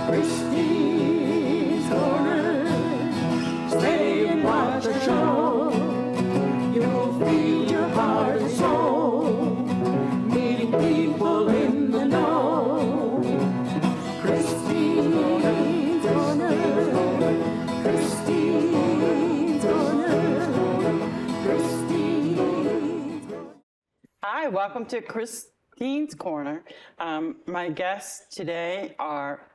Christine's Corner. Stay and watch the show. You'll feed your heart and soul. Meeting people in the know. Christine's Corner. Christine's Corner. Christine's Corner. Hi, welcome to Christine's Corner. My guests today are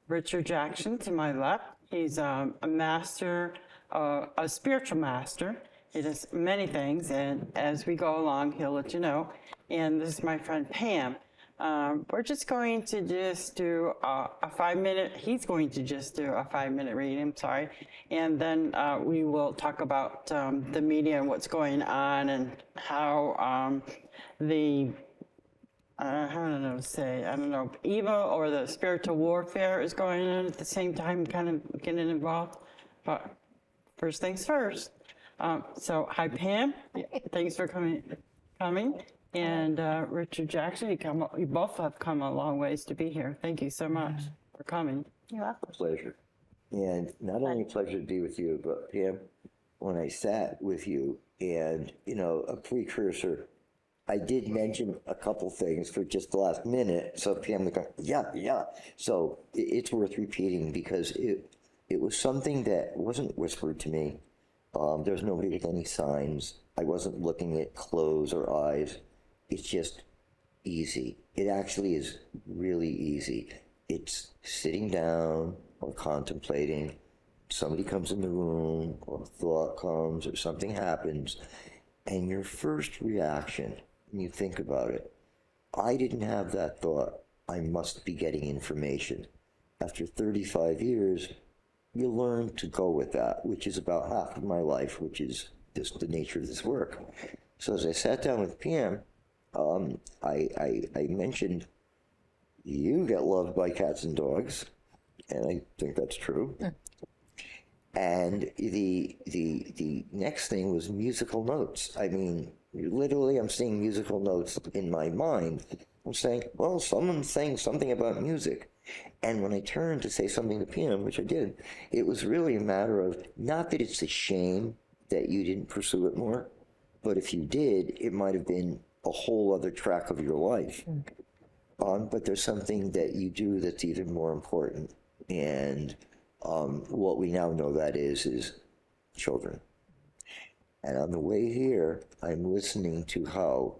Richard Jackson to my left. He's a master, a spiritual master. He does many things, and as we go along, he'll let you know. And this is my friend Pam. We're just going to do a 5-minute, he's going to just do a 5-minute reading, I'm sorry. And then we will talk about the media and what's going on and how I don't know, evil or the spiritual warfare is going on at the same time, kind of getting involved. But first things first. So, hi, Pam. Thanks for coming. And Richard Jackson, you both have come a long ways to be here. Thank you so much for coming. You're welcome. Pleasure. And not only a pleasure to be with you, but Pam, when I sat with you and, a precursor, I did mention a couple things for just the last minute. So Pam was going, yeah. So it's worth repeating because it was something that wasn't whispered to me. There's nobody with any signs. I wasn't looking at clothes or eyes. It's just easy. It actually is really easy. It's sitting down or contemplating. Somebody comes in the room or a thought comes or something happens. And your first reaction, when you think about it, I didn't have that thought. I must be getting information. After 35 years, you learn to go with that, which is about half of my life, which is just the nature of this work. So as I sat down with Pam, I mentioned you get loved by cats and dogs, and I think that's true. And the next thing was musical notes. I mean, literally, I'm seeing musical notes in my mind. I'm saying, well, someone's saying something about music. And when I turned to say something to Pam, which I did, it was really a matter of, not that it's a shame that you didn't pursue it more, but if you did, it might have been a whole other track of your life. But there's something that you do that's even more important. And what we now know that is children. And on the way here, I'm listening to how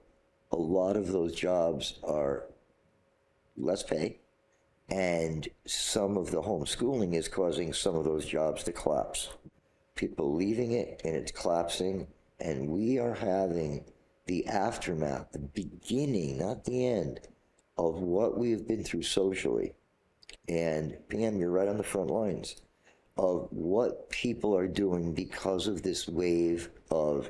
a lot of those jobs are less pay, and some of the homeschooling is causing some of those jobs to collapse. People leaving it, and it's collapsing, and we are having the aftermath, the beginning, not the end, of what we've been through socially. And Pam, you're right on the front lines of what people are doing because of this wave of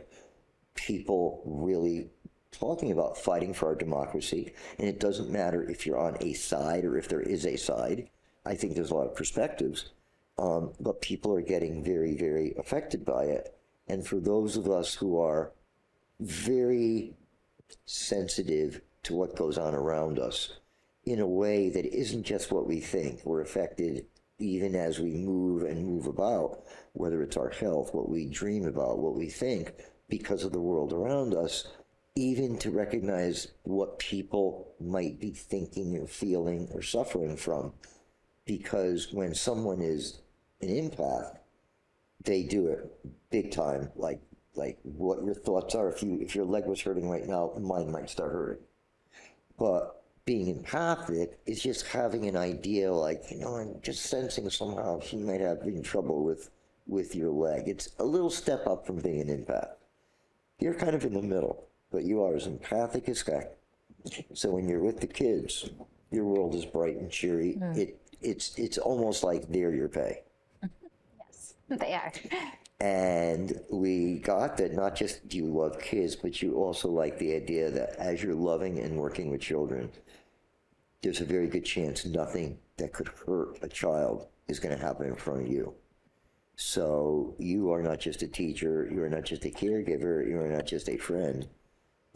people really talking about fighting for our democracy. And it doesn't matter if you're on a side or if there is a side. I think there's a lot of perspectives, but people are getting very, very affected by it. And for those of us who are very sensitive to what goes on around us in a way that isn't just what we think, we're affected even as we move about, whether it's our health, what we dream about, what we think, because of the world around us, even to recognize what people might be thinking or feeling or suffering from. Because when someone is an empath, they do it big time, like what your thoughts are. If your leg was hurting right now, mine might start hurting. But being empathic is just having an idea like, I'm just sensing somehow she might have been trouble with your leg. It's a little step up from being an empath. You're kind of in the middle, but you are as empathic as heck. So when you're with the kids, your world is bright and cheery. It's almost like they're your pay. Yes, they are. And we got that not just do you love kids, but you also like the idea that as you're loving and working with children, there's a very good chance nothing that could hurt a child is going to happen in front of you. So you are not just a teacher, you are not just a caregiver, you are not just a friend,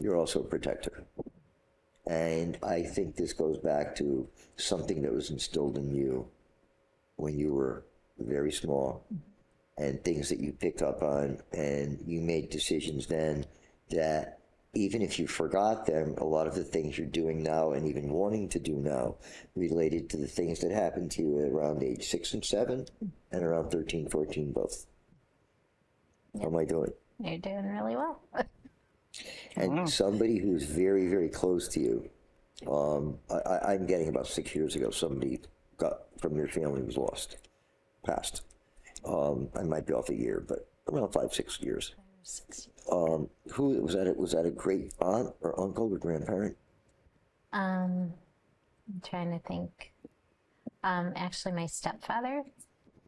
you're also a protector. And I think this goes back to something that was instilled in you when you were very small, and things that you picked up on, and you made decisions then that even if you forgot them, a lot of the things you're doing now and even wanting to do now related to the things that happened to you at around age 6 and 7 and around 13, 14 both. How am I doing? You're doing really well. And somebody who's very, very close to you, I'm getting about 6 years ago, somebody from your family was lost, passed. I might be off a year, but around 5, 6 years. Who was that? Was that a great aunt or uncle or grandparent? I'm trying to think. Actually, my stepfather.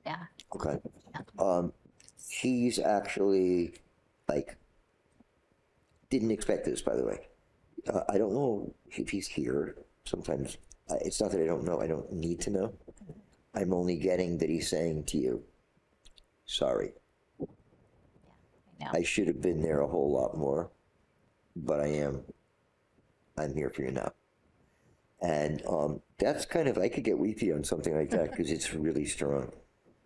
Yeah. Okay. He's actually, like, didn't expect this, by the way. I don't know if he's here. Sometimes, it's not that I don't know, I don't need to know. I'm only getting that he's saying to you, sorry. I know. I should have been there a whole lot more, but I'm here for you now. And that's kind of, I could get weepy on something like that because it's really strong.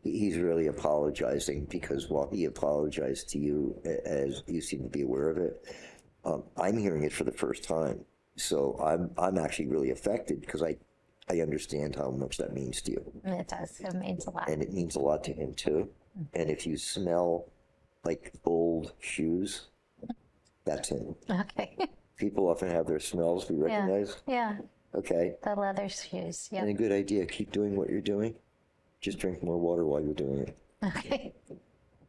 He's really apologizing because while he apologized to you, as you seem to be aware of it, I'm hearing it for the first time. So I'm actually really affected because I understand how much that means to you. It does. It means a lot. And it means a lot to him too. And if you smell like old shoes, that's him. Okay. People often have their smells we recognize. Yeah. Okay. The leather shoes. And a Yeah. good idea, keep doing what you're doing. Just drink more water while you're doing it. Okay.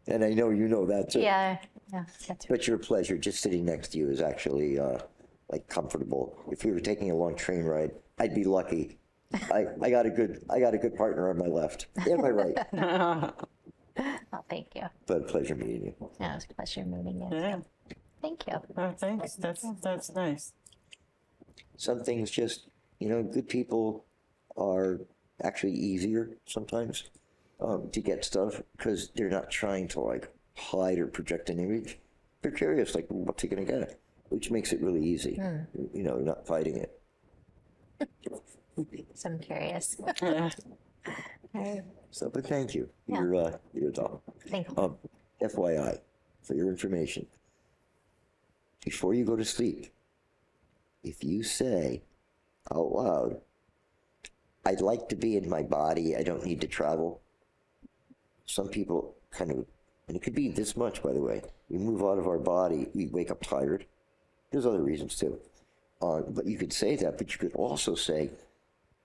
And I know you know that too. Yeah. Yeah. That's right. But your pleasure, just sitting next to you is actually like comfortable. If we were taking a long train ride, I'd be lucky. I got a good partner on my left and my right. Oh, thank you. Mm-hmm. But pleasure meeting you. Yeah, it was a pleasure meeting you. Yeah. Thank you. Oh, thanks. That's nice. Some things just, good people are actually easier sometimes to get stuff because they're not trying to like hide or project an image. They're curious, like, what's he gonna get? Which makes it really easy. You're not fighting it. So I'm curious. Yeah. So, but thank you. Yeah. You're a doll. Thank you. FYI, for your information, before you go to sleep, if you say out loud, I'd like to be in my body, I don't need to travel. Some people kind of, and it could be this much, by the way, we move out of our body, we wake up tired. There's other reasons too. But you could say that, but you could also say,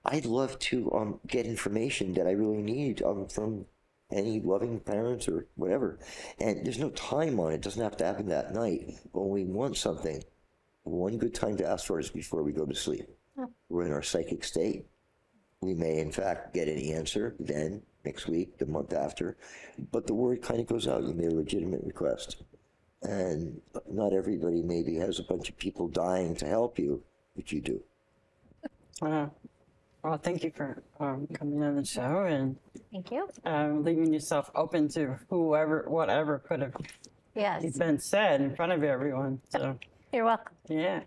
I'd love to get information that I really need from any loving parents or whatever. And there's no time on it. It doesn't have to happen that night. But when we want something, one good time to ask for it is before we go to sleep. We're in our psychic state. We may, in fact, get an answer then, next week, the month after. But the word kind of goes out. You made a legitimate request. And not everybody maybe has a bunch of people dying to help you, but you do. Well, thank you for coming on the show and Thank you. leaving yourself open to whatever could have Yes. been said in front of everyone. So, You're welcome. yeah.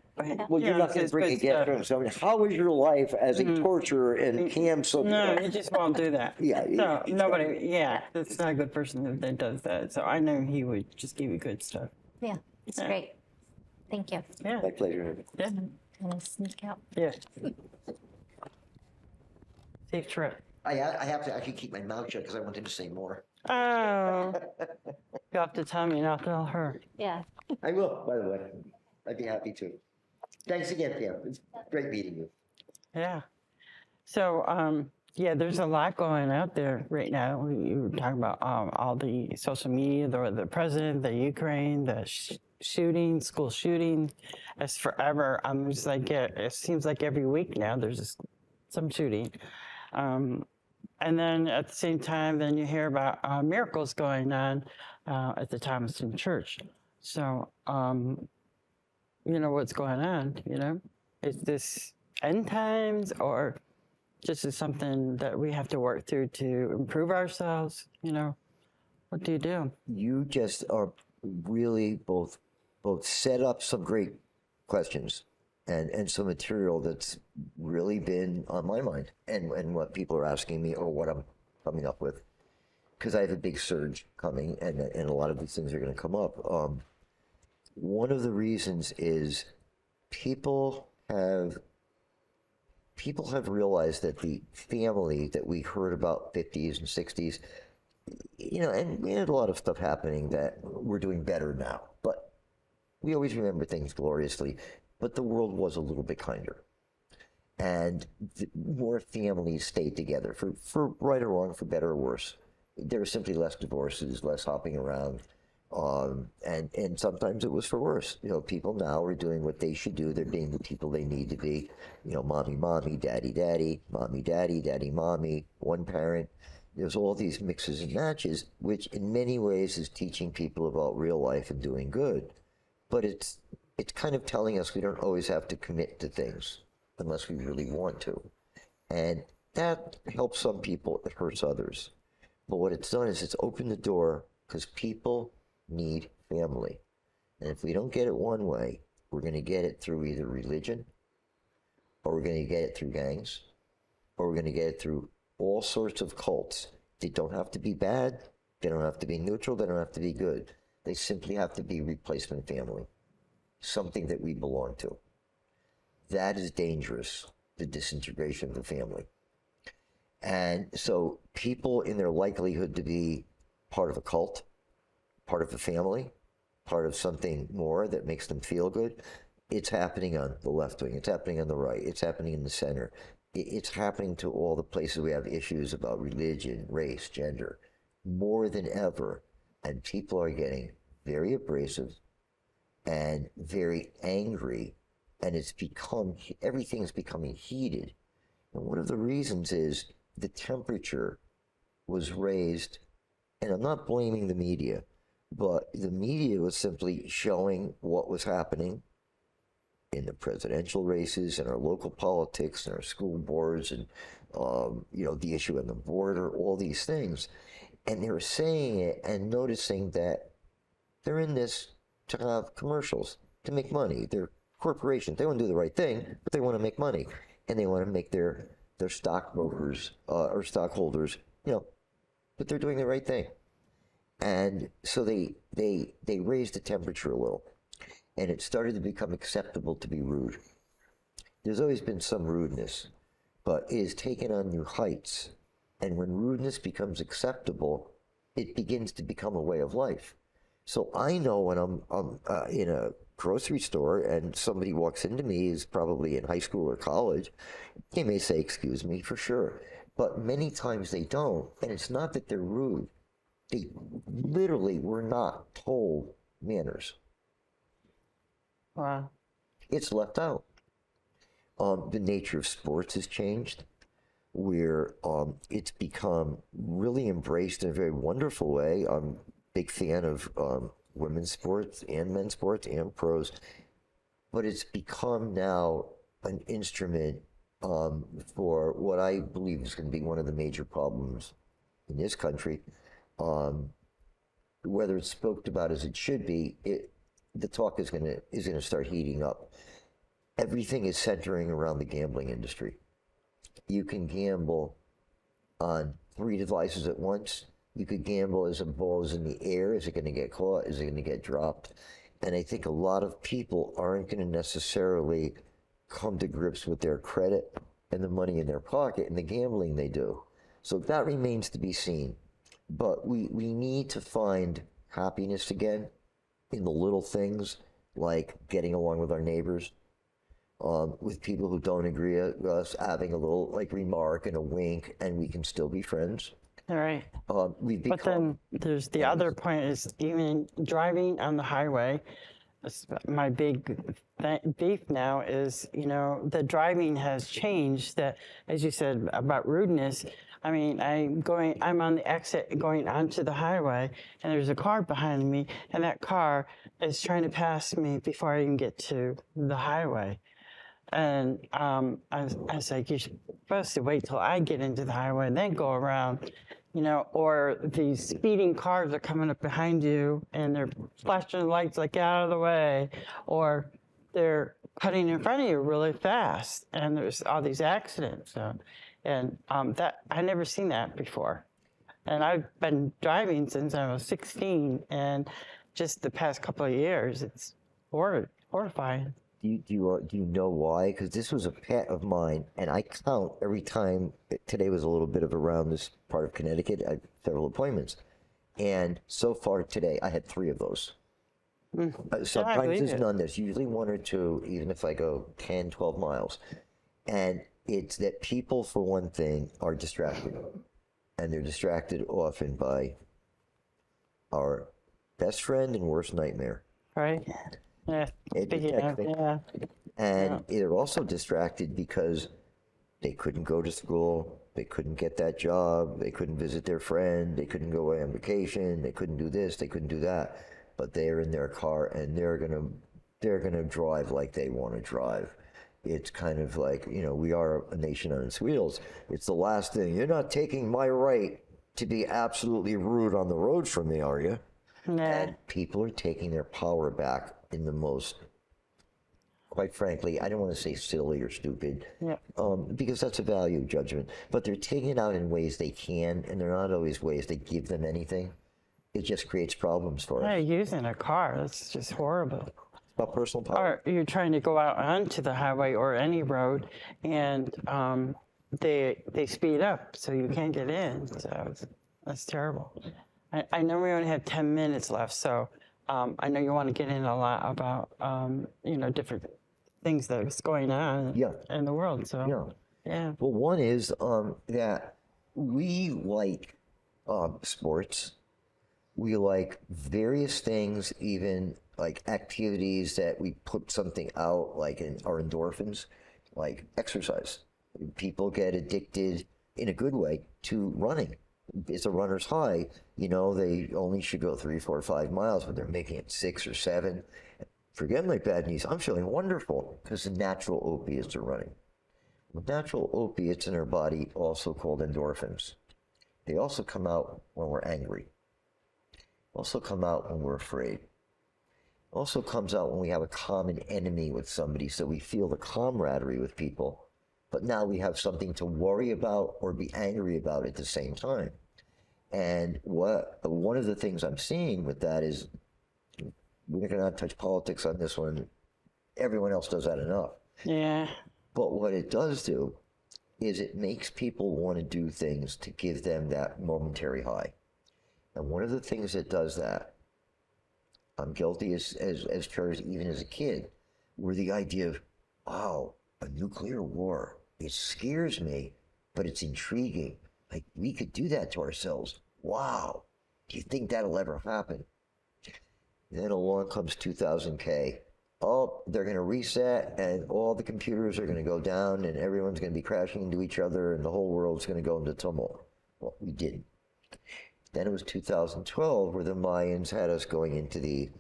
Well, you're not going to it's bring a good guest stuff. from somebody. How was your life as a torturer and cam so? No, you just won't do that. Yeah, So it's nobody, that's not a good person that does that. So I know he would just give you good stuff. Yeah. It's Yeah. great. Thank you. Yeah. My pleasure. Yeah. I'm gonna sneak out. Yeah. Safe trip. I have to actually keep my mouth shut because I want him to say more. Oh. You have to tell me, not tell her. Yeah. I will, by the way. I'd be happy to. Thanks again, Pam. It's great meeting you. Yeah. So, there's a lot going out there right now. You were talking about all the social media, the president, the Ukraine, the shooting, school shooting. It's forever. I'm just like, it seems like every week now there's some shooting. And then at the same time, then you hear about miracles going on at the Thomason Church. So, what's going on, Is this end times or just is something that we have to work through to improve ourselves? What do you do? You just are really both set up some great questions and some material that's really been on my mind and what people are asking me or what I'm coming up with, because I have a big surge coming, and a lot of these things are going to come up. One of the reasons is people have realized that the family that we heard about 50s and 60s, and we had a lot of stuff happening that we're doing better now, but we always remember things gloriously, but the world was a little bit kinder. And more families stayed together, for right or wrong, for better or worse. There were simply less divorces, less hopping around, and sometimes it was for worse. People now are doing what they should do. They're being the people they need to be. Mommy, mommy, daddy, daddy, mommy, daddy, daddy, mommy, one parent. There's all these mixes and matches, which in many ways is teaching people about real life and doing good. But it's kind of telling us we don't always have to commit to things unless we really want to. And that helps some people, it hurts others. But what it's done is it's opened the door, because people need family. And if we don't get it one way, we're going to get it through either religion, or we're going to get it through gangs, or we're going to get it through all sorts of cults. They don't have to be bad, they don't have to be neutral, they don't have to be good. They simply have to be replacement family, something that we belong to. That is dangerous, the disintegration of the family. And so people, in their likelihood to be part of a cult, part of a family, part of something more that makes them feel good, it's happening on the left wing, it's happening on the right, it's happening in the center. It's happening to all the places we have issues about religion, race, gender, more than ever. And people are getting very abrasive and very angry, and everything's becoming heated. And one of the reasons is the temperature was raised, and I'm not blaming the media, but the media was simply showing what was happening in the presidential races and our local politics and our school boards and, the issue on the border, all these things. And they were saying it and noticing that they're in this to have commercials, to make money. They're corporations. They want to do the right thing, but they want to make money. And they want to make their stockbrokers or stockholders, but they're doing the right thing. And so they raised the temperature a little. And it started to become acceptable to be rude. There's always been some rudeness, but it has taken on new heights. And when rudeness becomes acceptable, it begins to become a way of life. So I know when I'm in a grocery store and somebody walks into me, who's probably in high school or college, they may say, "Excuse me," for sure. But many times they don't. And it's not that they're rude. They literally were not told manners. Wow. It's left out. The nature of sports has changed, where it's become really embraced in a very wonderful way. I'm a big fan of women's sports and men's sports and pros, but it's become now an instrument for what I believe is going to be one of the major problems in this country. Whether it's spoken about as it should be, the talk is going to start heating up. Everything is centering around the gambling industry. You can gamble on 3 devices at once. You could gamble as a ball is in the air. Is it going to get caught? Is it going to get dropped? And I think a lot of people aren't going to necessarily come to grips with their credit and the money in their pocket and the gambling they do. So that remains to be seen. But we need to find happiness again in the little things, like getting along with our neighbors, with people who don't agree with us, having a little remark and a wink, and we can still be friends. All right. But then there's the other point is even driving on the highway. My big beef now is, the driving has changed. That, as you said about rudeness, I mean, I'm on the exit going onto the highway, and there's a car behind me, and that car is trying to pass me before I even get to the highway. And I was like, you're supposed to wait till I get into the highway and then go around, or these speeding cars are coming up behind you and they're flashing the lights like, get out of the way, or they're cutting in front of you really fast, and there's all these accidents. That I never seen that before. And I've been driving since I was 16, and just the past couple of years, it's horrifying. Do you know why? Because this was a pet of mine, and I count every time. Today was a little bit of around this part of Connecticut. I had several appointments, and so far today I had 3 of those. Sometimes believe there's it. none. There's usually 1 or 2, even if I go 10, 12 miles. And it's that people, for one thing, are distracted. And they're distracted often by our best friend and worst nightmare. Right? Yeah. Speaking of, texting. yeah. And they're also distracted because they couldn't go to school, they couldn't get that job, they couldn't visit their friend, they couldn't go away on vacation, they couldn't do this, they couldn't do that. But they're in their car and they're gonna drive like they want to drive. It's kind of like, we are a nation on its wheels. It's the last thing. You're not taking my right to be absolutely rude on the road from me, are you? Yeah. And people are taking their power back in the most, quite frankly, I don't want to say silly or stupid, because that's a value judgment, but they're taking it out in ways they can, and they're not always ways that give them anything. It just creates problems for us. Yeah, using a car, that's just horrible. It's about personal power. Or you're trying to go out onto the highway or any road, and they speed up, so you can't get in. So that's terrible. I know we only have 10 minutes left, so I know you want to get in a lot about different things that's going on in the world. So yeah. Well, one is that we like sports. We like various things, even like activities that we put something out, like in our endorphins, like exercise. People get addicted in a good way to running. It's a runner's high. They only should go 3, 4, 5 miles, but they're making it 6 or 7. Forget my bad knees. I'm feeling wonderful because the natural opiates are running. The natural opiates in our body, also called endorphins, they also come out when we're angry. Also come out when we're afraid. Also comes out when we have a common enemy with somebody, so we feel the camaraderie with people, but now we have something to worry about or be angry about at the same time. And one of the things I'm seeing with that is, we're going to not touch politics on this one. Everyone else does that enough. Yeah. But what it does do is it makes people want to do things to give them that momentary high. And one of the things that does that, I'm guilty as charged even as a kid, were the idea of, wow, a nuclear war. It scares me, but it's intriguing. Like, we could do that to ourselves. Wow. Do you think that'll ever happen? Then along comes 2000K. Oh, they're going to reset and all the computers are going to go down and everyone's going to be crashing into each other and the whole world's going to go into tumult. Well, we didn't. Then it was 2012 where the Mayans had us going into the,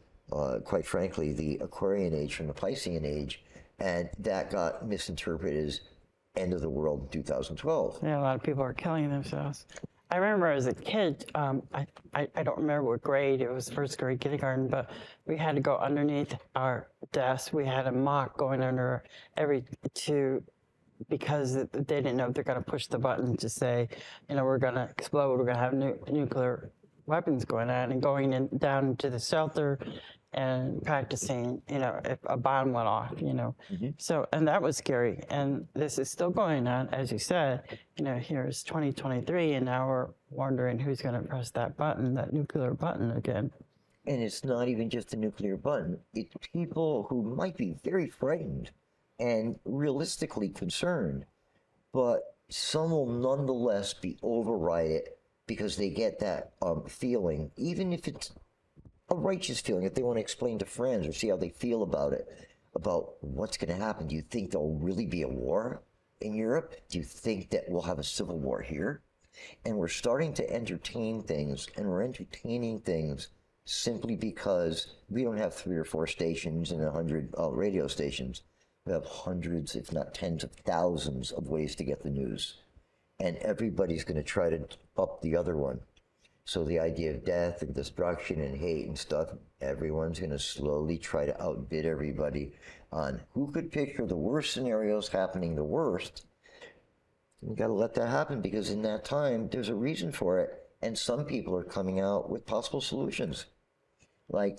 quite frankly, the Aquarian age from the Piscean age, and that got misinterpreted as end of the world in 2012. Yeah, a lot of people are killing themselves. I remember as a kid, I don't remember what grade, it was first grade, kindergarten, but we had to go underneath our desk. We had a mock going under because they didn't know if they're going to push the button to say, we're going to explode, we're going to have nuclear weapons going on, and going down to the shelter and practicing, if a bomb went off, So, and that was scary. And this is still going on, as you said, here's 2023, and now we're wondering who's going to press that button, that nuclear button again. And it's not even just a nuclear button. It's people who might be very frightened and realistically concerned, but some will nonetheless be override it because they get that feeling, even if it's a righteous feeling, if they want to explain to friends or see how they feel about it, about what's going to happen. Do you think there'll really be a war in Europe? Do you think that we'll have a civil war here? And we're starting to entertain things, and we're entertaining things simply because we don't have 3 or 4 stations and 100 radio stations. We have hundreds, if not tens of thousands of ways to get the news. And everybody's going to try to up the other one. So the idea of death and destruction and hate and stuff, everyone's going to slowly try to outbid everybody on who could picture the worst scenarios happening the worst. We got to let that happen, because in that time, there's a reason for it. And some people are coming out with possible solutions. Like,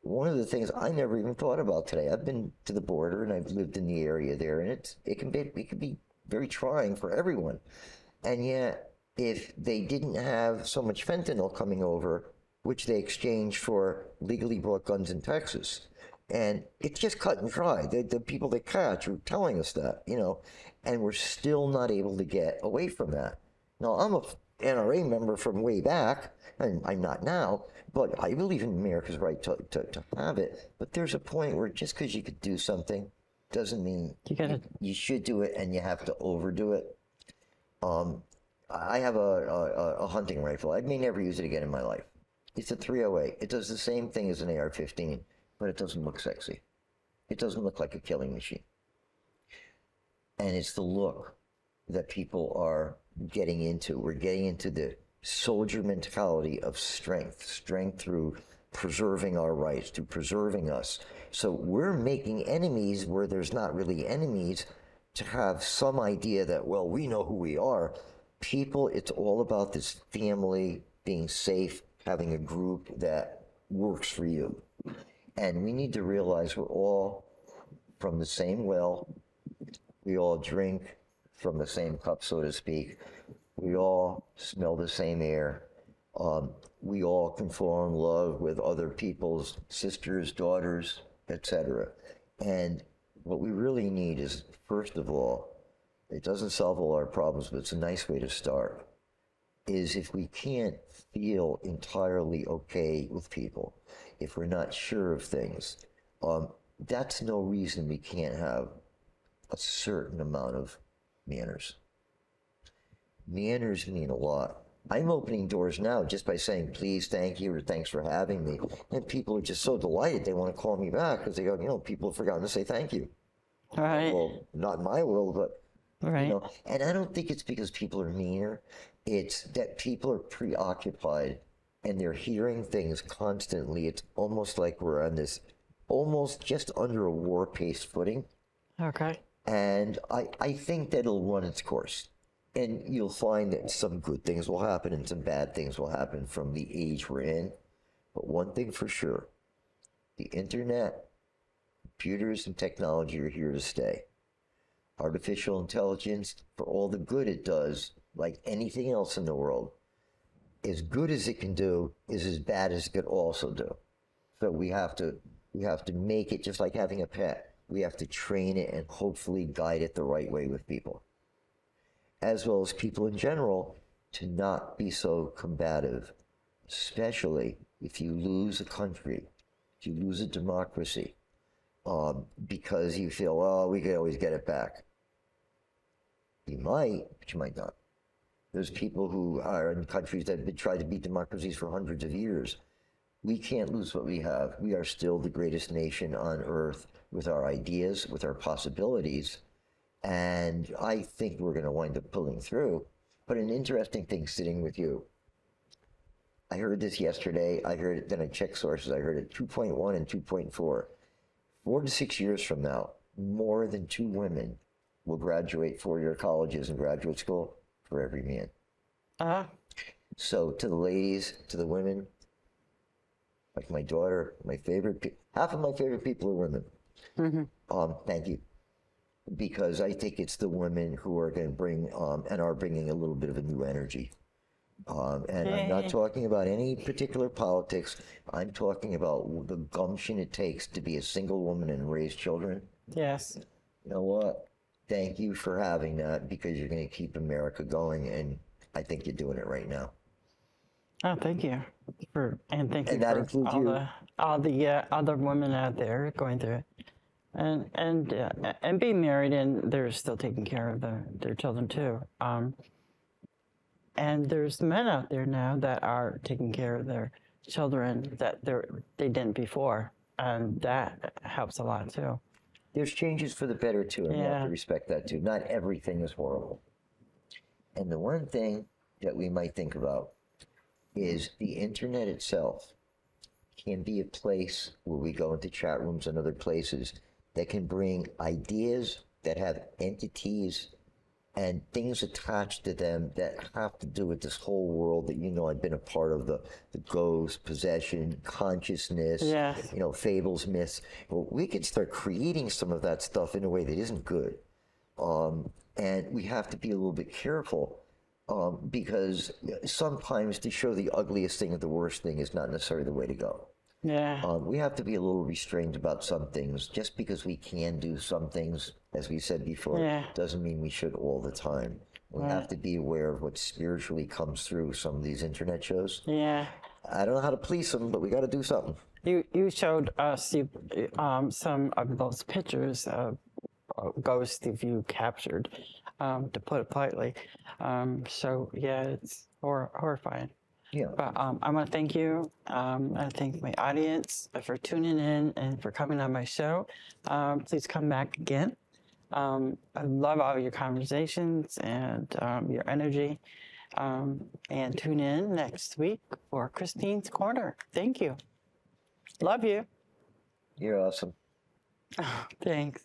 one of the things I never even thought about today, I've been to the border and I've lived in the area there, and it can be very trying for everyone. And yet, if they didn't have so much fentanyl coming over, which they exchanged for legally bought guns in Texas, and it's just cut and dry. The people they catch are telling us that, and we're still not able to get away from that. Now, I'm a NRA member from way back, and I'm not now, but I believe in America's right to have it. But there's a point where just because you could do something doesn't mean you should do it, and you have to overdo it. I have a hunting rifle. I may never use it again in my life. It's a 308. It does the same thing as an AR-15, but it doesn't look sexy. It doesn't look like a killing machine. And it's the look that people are getting into. We're getting into the soldier mentality of strength through preserving our rights, through preserving us. So we're making enemies where there's not really enemies, to have some idea that, well, we know who we are. People, it's all about this family, being safe, having a group that works for you. And we need to realize we're all from the same well. We all drink from the same cup, so to speak. We all smell the same air. We all can fall in love with other people's sisters, daughters, etc. And what we really need is, first of all, it doesn't solve all our problems, but it's a nice way to start, is if we can't feel entirely okay with people, if we're not sure of things, that's no reason we can't have a certain amount of manners. Manners mean a lot. I'm opening doors now just by saying please, thank you, or thanks for having me. And people are just so delighted they want to call me back because they go, people have forgotten to say thank you. Right. Well, not in my world, but, right. And I don't think it's because people are meaner. It's that people are preoccupied and they're hearing things constantly. It's almost like we're on this, almost just under a war-paced footing. Okay. And I think that it'll run its course. And you'll find that some good things will happen and some bad things will happen from the age we're in. But one thing for sure, the internet, computers, and technology are here to stay. Artificial intelligence, for all the good it does, like anything else in the world, as good as it can do is as bad as it could also do. So we have to make it just like having a pet. We have to train it and hopefully guide it the right way with people, as well as people in general, to not be so combative, especially if you lose a country, if you lose a democracy, because you feel, oh, we can always get it back. You might, but you might not. There's people who are in countries that have been tried to beat democracies for hundreds of years. We can't lose what we have. We are still the greatest nation on earth with our ideas, with our possibilities. And I think we're going to wind up pulling through. But an interesting thing sitting with you, I heard this yesterday. I heard it, then I checked sources. I heard it 2.1 and 2.4. 4 to 6 years from now, more than 2 women will graduate 4-year colleges and graduate school for every man. So to the ladies, to the women, like my daughter, half of my favorite people are women. Mm-hmm. Thank you. Because I think it's the women who are going to bring, and are bringing a little bit of a new energy. And I'm not talking about any particular politics. I'm talking about the gumption it takes to be a single woman and raise children. Yes. You know what? Thank you for having that, because you're going to keep America going, and I think you're doing it right now. Oh, thank you and thank you And that for includes you. all the other women out there going through it, and being married, and they're still taking care of their children too. And there's men out there now that are taking care of their children that they didn't before, and that helps a lot too. There's changes for the better too, and we have Yeah. to respect that too. Not everything is horrible. And the one thing that we might think about is the internet itself can be a place where we go into chat rooms and other places that can bring ideas that have entities and things attached to them that have to do with this whole world that, I've been a part of, the ghost, possession, consciousness, Yes. fables, myths. Well, we can start creating some of that stuff in a way that isn't good. And we have to be a little bit careful because sometimes to show the ugliest thing or the worst thing is not necessarily the way to go. Yeah. We have to be a little restrained about some things. Just because we can do some things, as we said before, Yeah. doesn't mean we should all the time. We have to be aware of what spiritually comes through some of these internet shows. Yeah. I don't know how to police them, but we got to do something. You showed us some of those pictures of ghosts that you captured, to put it politely. So yeah, it's horrifying. Yeah. But I want to thank you. I thank my audience for tuning in and for coming on my show. Please come back again. I love all your conversations and your energy. And tune in next week for Christine's Corner. Thank you. Love you. You're awesome. Thanks.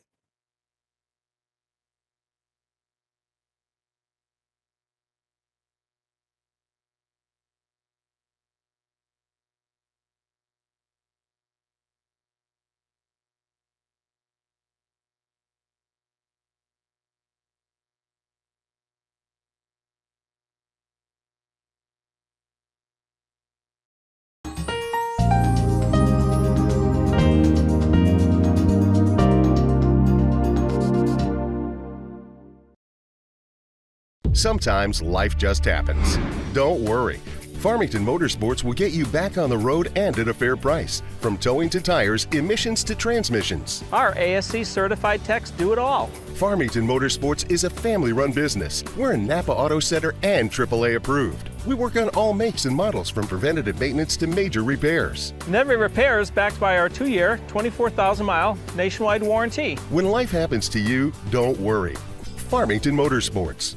Sometimes life just happens. Don't worry. Farmington Motorsports will get you back on the road and at a fair price. From towing to tires, emissions to transmissions. Our ASC certified techs do it all. Farmington Motorsports is a family-run business. We're a Napa Auto Center and AAA approved. We work on all makes and models from preventative maintenance to major repairs. And every repair is backed by our 2-year, 24,000-mile nationwide warranty. When life happens to you, don't worry. Farmington Motorsports.